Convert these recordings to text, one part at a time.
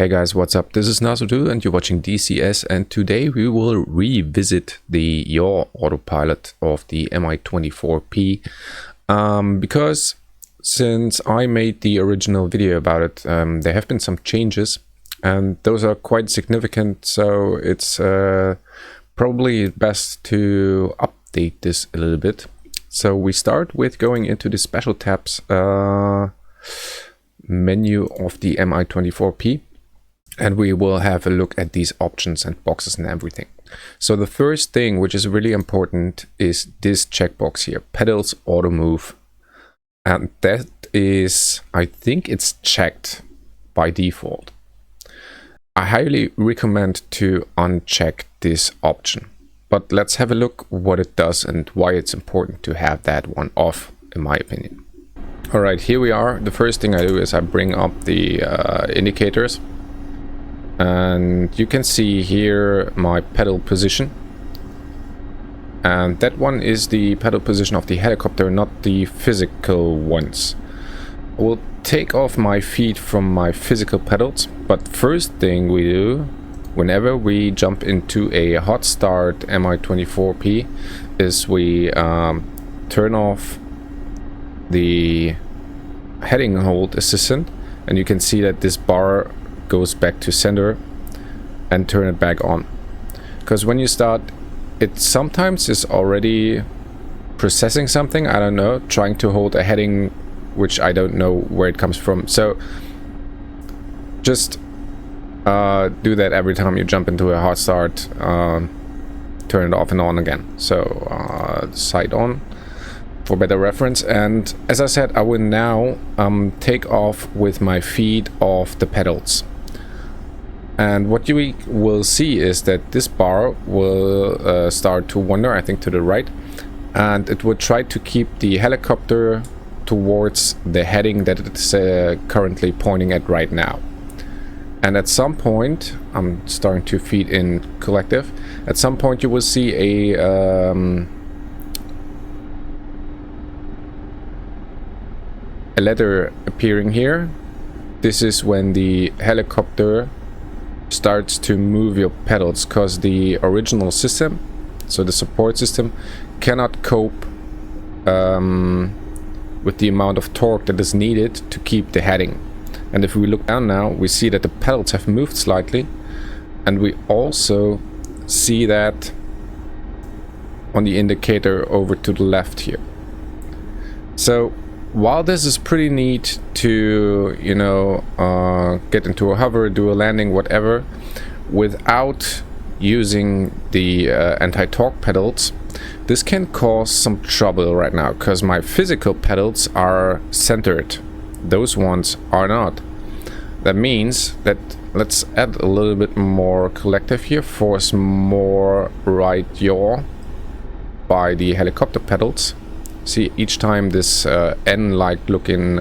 Hey guys, what's up? This is Nasu2 and you're watching DCS, and today we will revisit the yaw autopilot of the Mi-24P because since I made the original video about it, there have been some changes and those are quite significant, so it's probably best to update this a little bit. So we start with going into the special tabs menu of the Mi-24P. And we will have a look at these options and boxes and everything. So the first thing, which is really important, is this checkbox here, pedals auto move. And that is, I think it's checked by default. I highly recommend to uncheck this option. But let's have a look what it does and why it's important to have that one off, in my opinion. All right, here we are. The first thing I do is I bring up the indicators. And you can see here my pedal position, and that one is the pedal position of the helicopter, not the physical ones. I will take off my feet from my physical pedals, but first thing we do whenever we jump into a hot start Mi-24P is we turn off the heading hold assistant, and you can see that this bar goes back to center, and turn it back on, because when you start it sometimes is already processing something, I don't know, trying to hold a heading which I don't know where it comes from. So just do that every time you jump into a hot start, turn it off and on again. So side on for better reference. And as I said, I will now take off with my feet off the pedals. And what you will see is that this bar will start to wander, I think, to the right, and it will try to keep the helicopter towards the heading that it's currently pointing at right now. And at some point, I'm starting to feed in collective, at some point you will see a letter appearing here. This is when the helicopter starts to move your pedals, because the original system, so the support system, cannot cope with the amount of torque that is needed to keep the heading. And if we look down now, we see that the pedals have moved slightly, and we also see that on the indicator over to the left here. So while this is pretty neat to, you know, get into a hover, do a landing, whatever, without using the anti-torque pedals, this can cause some trouble right now, because my physical pedals are centered. Those ones are not. That means that let's add a little bit more collective here, force more right yaw by the helicopter pedals. See, each time this N-like looking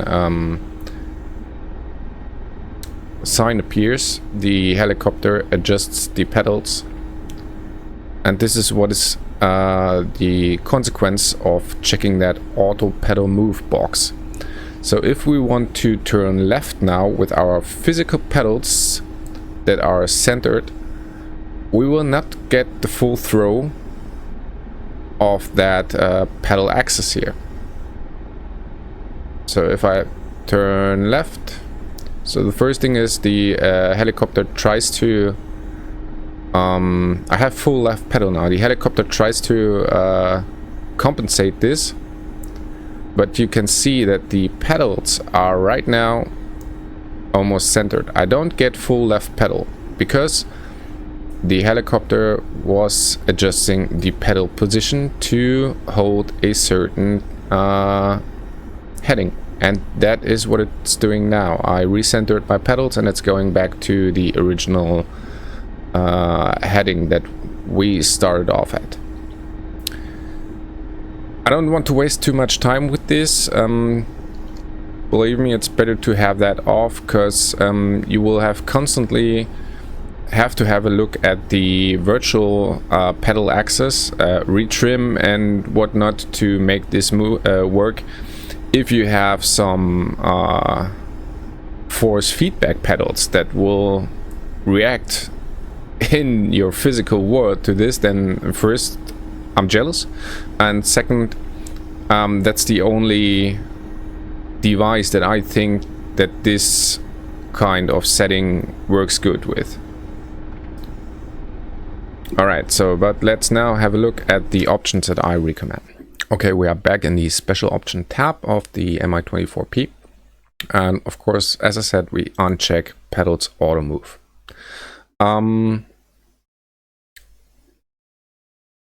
sign appears, the helicopter adjusts the pedals, and this is what is the consequence of checking that auto pedal move box. So if we want to turn left now with our physical pedals that are centered, we will not get the full throw of that pedal axis here. So if I turn left, so the first thing is the helicopter tries to I have full left pedal now. The helicopter tries to compensate this, but you can see that the pedals are right now almost centered. I don't get full left pedal because the helicopter was adjusting the pedal position to hold a certain heading, and that is what it's doing now. I recentered my pedals and it's going back to the original heading that we started off at. I don't want to waste too much time with this. Believe me, it's better to have that off, because you will have constantly have to have a look at the virtual pedal axis, retrim and whatnot to make this work. If you have some force feedback pedals that will react in your physical world to this, then first, I'm jealous, and second, that's the only device that I think that this kind of setting works good with. Alright, so but let's now have a look at the options that I recommend. Okay, we are back in the special option tab of the Mi24P, and of course, as I said, we uncheck pedals auto move.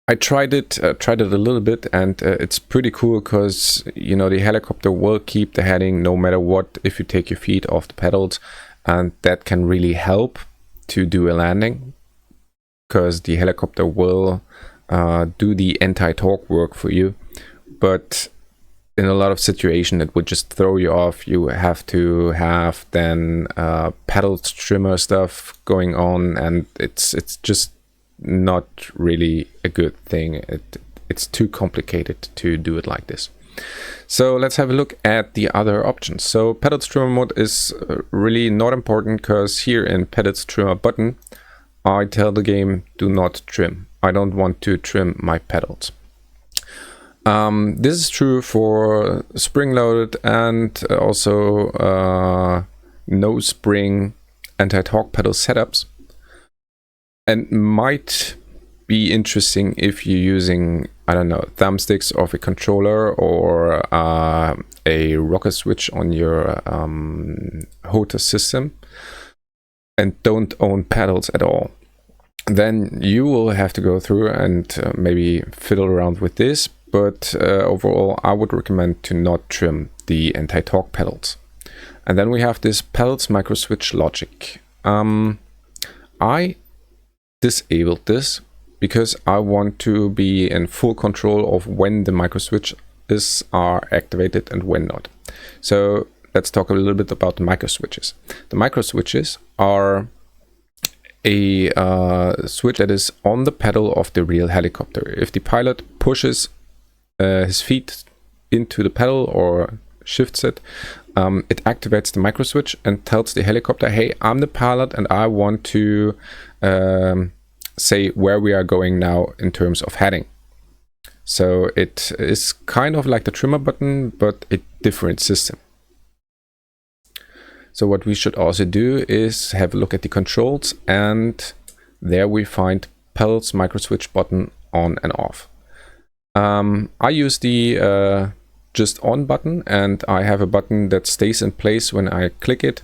I tried it a little bit, and it's pretty cool because, you know, the helicopter will keep the heading no matter what if you take your feet off the pedals, and that can really help to do a landing because the helicopter will do the anti-torque work for you. But in a lot of situations it would just throw you off. You have to have then pedal trimmer stuff going on, and it's just not really a good thing. It's too complicated to do it like this. So let's have a look at the other options. So pedal trimmer mode is really not important, because here in pedal trimmer button I tell the game do not trim. I don't want to trim my pedals. This is true for spring-loaded and also no spring anti-torque pedal setups, and might be interesting if you're using, I don't know, thumbsticks of a controller or a rocker switch on your HOTA system and don't own pedals at all. Then you will have to go through and maybe fiddle around with this, but overall I would recommend to not trim the anti-torque pedals. And then we have this pedals microswitch logic. I disabled this because I want to be in full control of when the microswitches are activated and when not. So let's talk a little bit about the microswitches. The microswitches are a switch that is on the pedal of the real helicopter. If the pilot pushes his feet into the pedal or shifts it, it activates the microswitch and tells the helicopter, hey, I'm the pilot and I want to say where we are going now in terms of heading. So it is kind of like the trimmer button, but a different system. So what we should also do is have a look at the controls, and there we find pedals microswitch button on and off. I use the just on button, and I have a button that stays in place when I click it,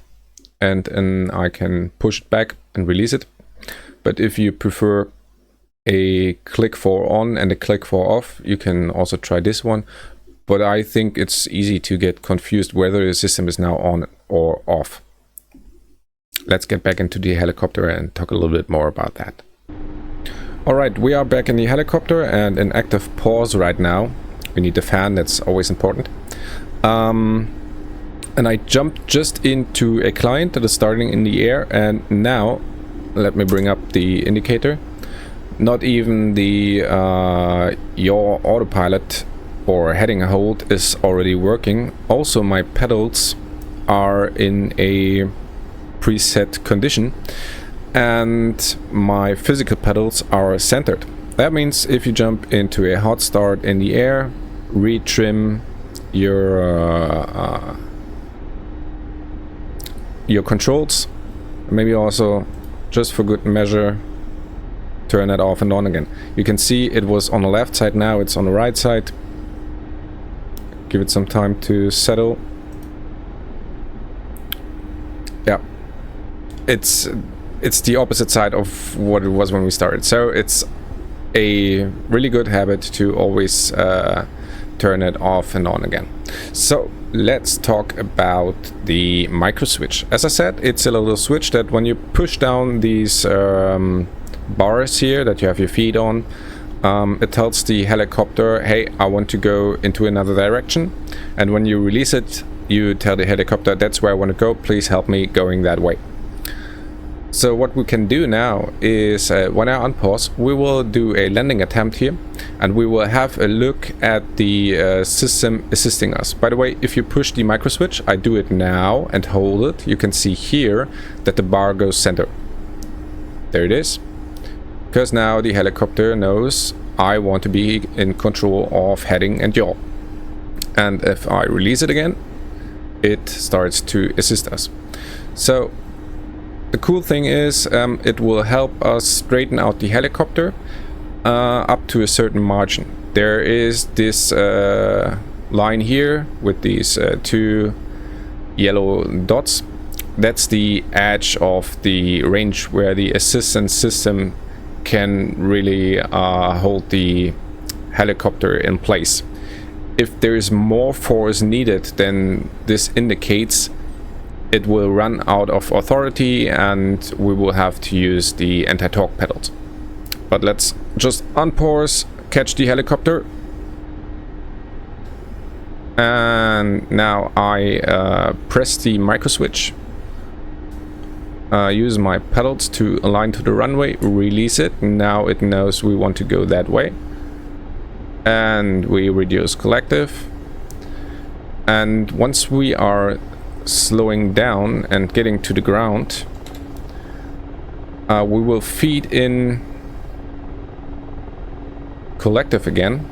and then I can push it back and release it. But if you prefer a click for on and a click for off, you can also try this one. But I think it's easy to get confused whether the system is now on or off. Let's get back into the helicopter and talk a little bit more about that. Alright, we are back in the helicopter and in active pause right now. We need the fan, that's always important. And I jumped just into a client that is starting in the air, and now, let me bring up the indicator. Not even the yaw autopilot or heading hold is already working. Also my pedals are in a preset condition and my physical pedals are centered. That means if you jump into a hot start in the air, retrim your controls, maybe also just for good measure turn it off and on again. You can see it was on the left side, now it's on the right side. Give it some time to settle. Yeah, it's the opposite side of what it was when we started. So it's a really good habit to always turn it off and on again. So let's talk about the microswitch. As I said, it's a little switch that when you push down these bars here that you have your feet on, it tells the helicopter, hey, I want to go into another direction. And when you release it, you tell the helicopter, that's where I want to go, please help me going that way. So what we can do now is when I unpause, we will do a landing attempt here, and we will have a look at the system assisting us. By the way, if you push the microswitch, I do it now and hold it, you can see here that the bar goes center. There it is. Because now the helicopter knows I want to be in control of heading and yaw. And if I release it again, it starts to assist us. So the cool thing is it will help us straighten out the helicopter up to a certain margin. There is this line here with these two yellow dots. That's the edge of the range where the assistance system can really hold the helicopter in place. If there is more force needed, then this indicates it will run out of authority and we will have to use the anti-torque pedals. But let's just unpause, catch the helicopter. And now I press the microswitch. Use my pedals to align to the runway, release it. Now it knows we want to go that way. And we reduce collective. And once we are slowing down and getting to the ground, we will feed in collective again,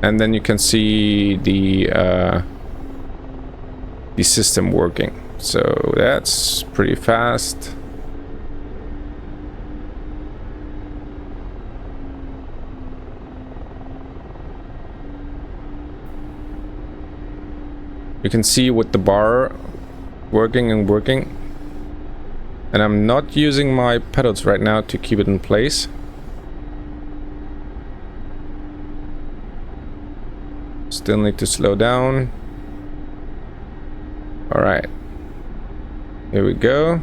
and then you can see the system working. So that's pretty fast. You can see with the bar working and working, and I'm not using my pedals right now to keep it in place. Still need to slow down. Alright, here we go.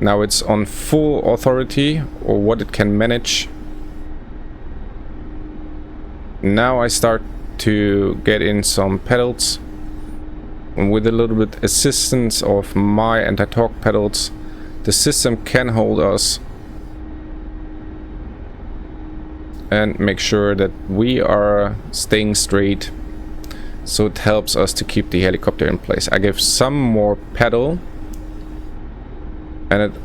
Now it's on full authority, or what it can manage. Now I start to get in some pedals, and with a little bit assistance of my anti-torque pedals, the system can hold us and make sure that we are staying straight, so it helps us to keep the helicopter in place. I give some more pedal, and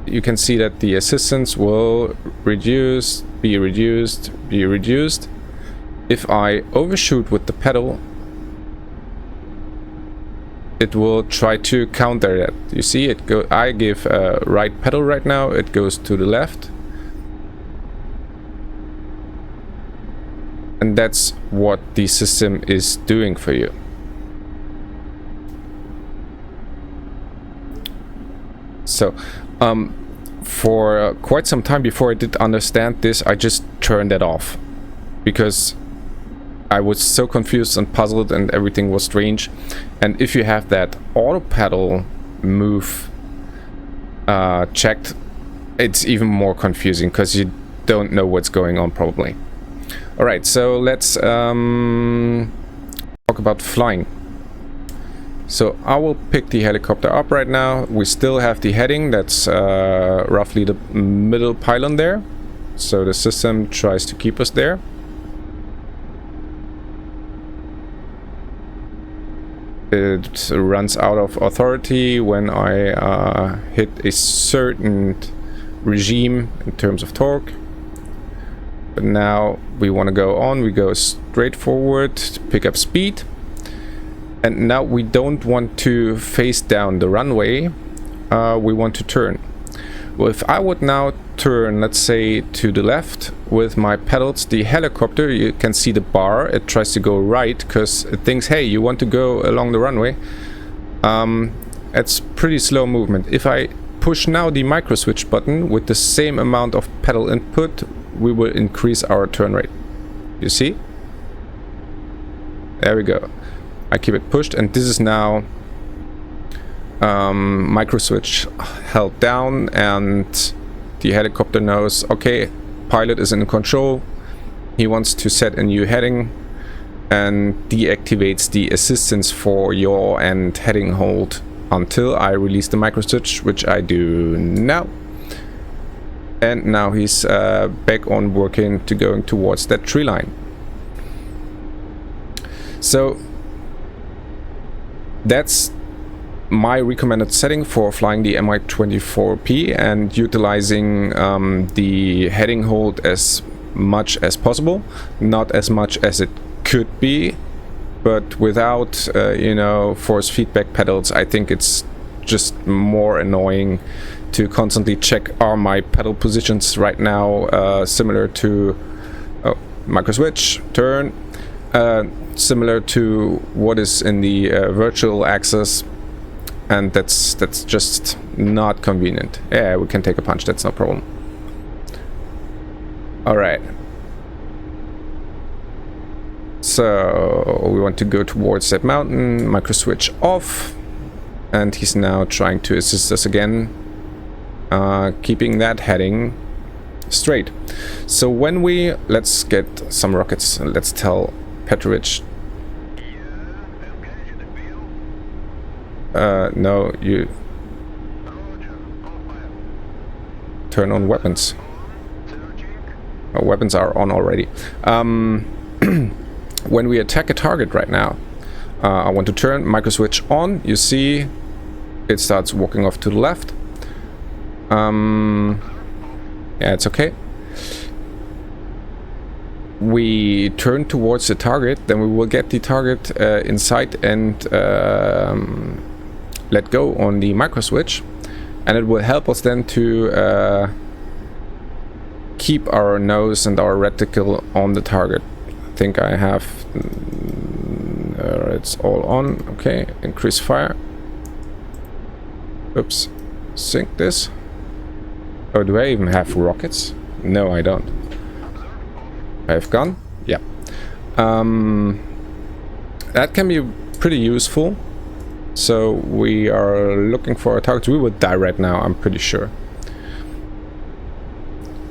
you can see that the assistance will be reduced. If I overshoot with the pedal, it will try to counter that. You see, I give right pedal right now, it goes to the left. And that's what the system is doing for you. So, for quite some time before I did understand this, I just turned it off, because I was so confused and puzzled and everything was strange. And if you have that auto pedal move checked, it's even more confusing because you don't know what's going on probably. Alright, so let's talk about flying. So I will pick the helicopter up right now. We still have the heading, that's roughly the middle pylon there. So the system tries to keep us there. It runs out of authority when I hit a certain regime in terms of torque. But now we want to go on, we go straight forward to pick up speed. And now we don't want to face down the runway, we want to turn. Well, if I would now turn, let's say, to the left with my pedals, the helicopter, you can see the bar, it tries to go right because it thinks, hey, you want to go along the runway. It's pretty slow movement. If I push now the microswitch button with the same amount of pedal input, we will increase our turn rate. You see? There we go. I keep it pushed, and this is now microswitch held down, and the helicopter knows, okay, pilot is in control, he wants to set a new heading, and deactivates the assistance for yaw and heading hold until I release the microswitch, which I do now. And now he's back on working to going towards that tree line. So that's my recommended setting for flying the Mi-24P and utilizing the heading hold as much as possible, not as much as it could be, but without you know, force feedback pedals. I think it's just more annoying to constantly check, are my pedal positions right now similar to microswitch turn, similar to what is in the virtual axis, and that's just not convenient. Yeah, we can take a punch, that's no problem. All right, so we want to go towards that mountain, microswitch off, and he's now trying to assist us again, keeping that heading straight. So when we, let's get some rockets, let's tell Petrovich, no, you turn on weapons. Oh, weapons are on already. When we attack a target right now, I want to turn microswitch on. You see it starts walking off to the left. Yeah, it's okay. We turn towards the target, then we will get the target in sight and let go on the microswitch, and it will help us then to keep our nose and our reticle on the target. I think I have it's all on. Okay, increase fire. Oops, sink this. Oh, do I even have rockets? No, I don't. I have gun? Yeah. That can be pretty useful. So we are looking for a target. We will die right now, I'm pretty sure.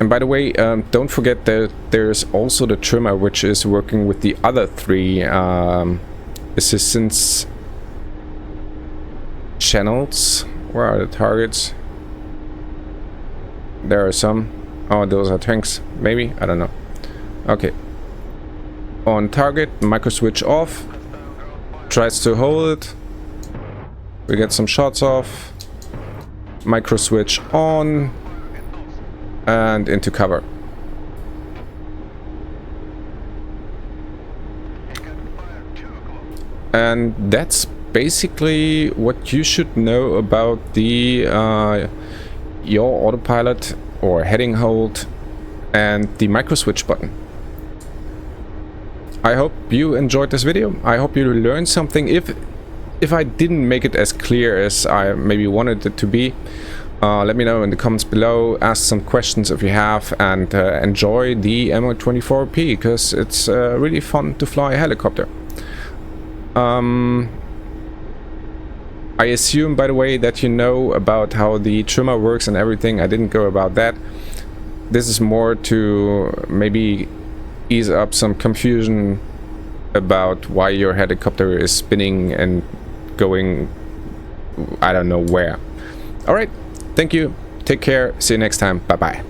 And by the way, don't forget that there's also the trimmer, which is working with the other three assistance channels. Where are the targets? There are some. Oh, those are tanks, maybe? I don't know. Okay. On target, microswitch off. Tries to hold it. We get some shots off. Microswitch on. And into cover. And that's basically what you should know about the your autopilot or heading hold and the microswitch button. I hope you enjoyed this video. I hope you learned something. If I didn't make it as clear as I maybe wanted it to be, let me know in the comments below. Ask some questions if you have, and enjoy the Mi-24P, because it's really fun to fly a helicopter. I assume, by the way, that you know about how the trimmer works and everything. I didn't go about that. This is more to maybe ease up some confusion about why your helicopter is spinning and going I don't know where. Alright, thank you, take care, see you next time, bye bye.